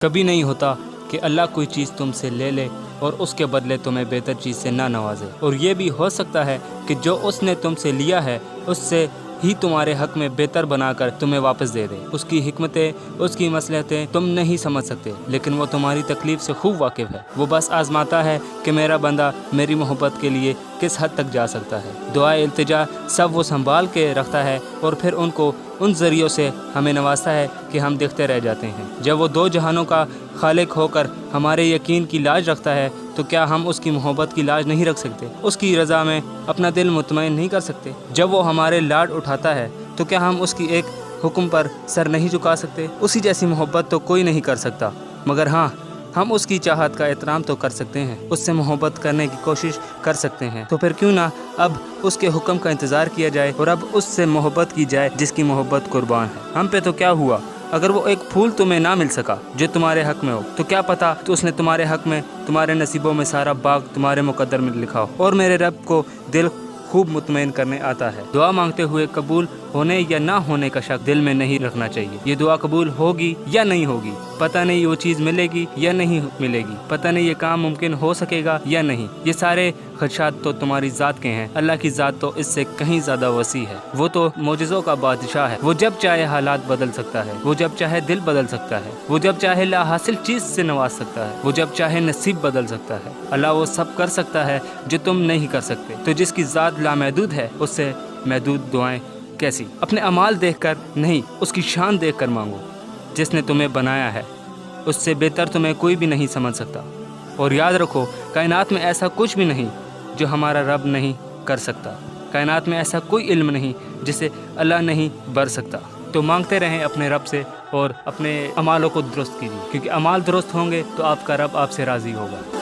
کبھی نہیں ہوتا کہ اللہ کوئی چیز تم سے لے لے اور اس کے بدلے تمہیں بہتر چیز سے نہ نوازے، اور یہ بھی ہو سکتا ہے کہ جو اس نے تم سے لیا ہے اس سے ہی تمہارے حق میں بہتر بنا کر تمہیں واپس دے دے۔ اس کی حکمتیں، اس کی مصلحتیں تم نہیں سمجھ سکتے، لیکن وہ تمہاری تکلیف سے خوب واقف ہے۔ وہ بس آزماتا ہے کہ میرا بندہ میری محبت کے لیے کس حد تک جا سکتا ہے۔ دعائے التجا سب وہ سنبھال کے رکھتا ہے اور پھر ان کو ان ذریعوں سے ہمیں نوازتا ہے کہ ہم دیکھتے رہ جاتے ہیں۔ جب وہ دو جہانوں کا خالق ہو کر ہمارے یقین کی لاج رکھتا ہے تو کیا ہم اس کی محبت کی لاج نہیں رکھ سکتے؟ اس کی رضا میں اپنا دل مطمئن نہیں کر سکتے؟ جب وہ ہمارے لاڈ اٹھاتا ہے تو کیا ہم اس کی ایک حکم پر سر نہیں جھکا سکتے؟ اسی جیسی محبت تو کوئی نہیں کر سکتا، مگر ہاں ہم اس کی چاہت کا احترام تو کر سکتے ہیں، اس سے محبت کرنے کی کوشش کر سکتے ہیں۔ تو پھر کیوں نہ اب اس کے حکم کا انتظار کیا جائے اور اب اس سے محبت کی جائے جس کی محبت قربان ہے۔ ہم پہ تو کیا ہوا اگر وہ ایک پھول تمہیں نہ مل سکا جو تمہارے حق میں ہو، تو کیا پتا تو اس نے تمہارے حق میں، تمہارے نصیبوں میں سارا باغ تمہارے مقدر میں لکھا ہو۔ اور میرے رب کو دل خوب مطمئن کرنے آتا ہے۔ دعا مانگتے ہوئے قبول ہونے یا نہ ہونے کا شک دل میں نہیں رکھنا چاہیے۔ یہ دعا قبول ہوگی یا نہیں ہوگی، پتہ نہیں وہ چیز ملے گی یا نہیں ملے گی، پتہ نہیں یہ کام ممکن ہو سکے گا یا نہیں، یہ سارے خدشات تو تمہاری ذات کے ہیں۔ اللہ کی ذات تو اس سے کہیں زیادہ وسیع ہے۔ وہ تو معجزوں کا بادشاہ ہے، وہ جب چاہے حالات بدل سکتا ہے، وہ جب چاہے دل بدل سکتا ہے، وہ جب چاہے لا حاصل چیز سے نواز سکتا ہے، وہ جب چاہے نصیب بدل سکتا ہے۔ اللہ وہ سب کر سکتا ہے جو تم نہیں کر سکتے۔ تو جس کی ذات لامحدود ہے اس سے محدود دعائیں کیسی؟ اپنے اعمال دیکھ کر نہیں، اس کی شان دیکھ کر مانگو۔ جس نے تمہیں بنایا ہے اس سے بہتر تمہیں کوئی بھی نہیں سمجھ سکتا۔ اور یاد رکھو، کائنات میں ایسا کچھ بھی نہیں جو ہمارا رب نہیں کر سکتا۔ کائنات میں ایسا کوئی علم نہیں جسے اللہ نہیں بر سکتا۔ تو مانگتے رہیں اپنے رب سے اور اپنے اعمالوں کو درست کیجیے، کیونکہ اعمال درست ہوں گے تو آپ کا رب آپ سے راضی ہوگا۔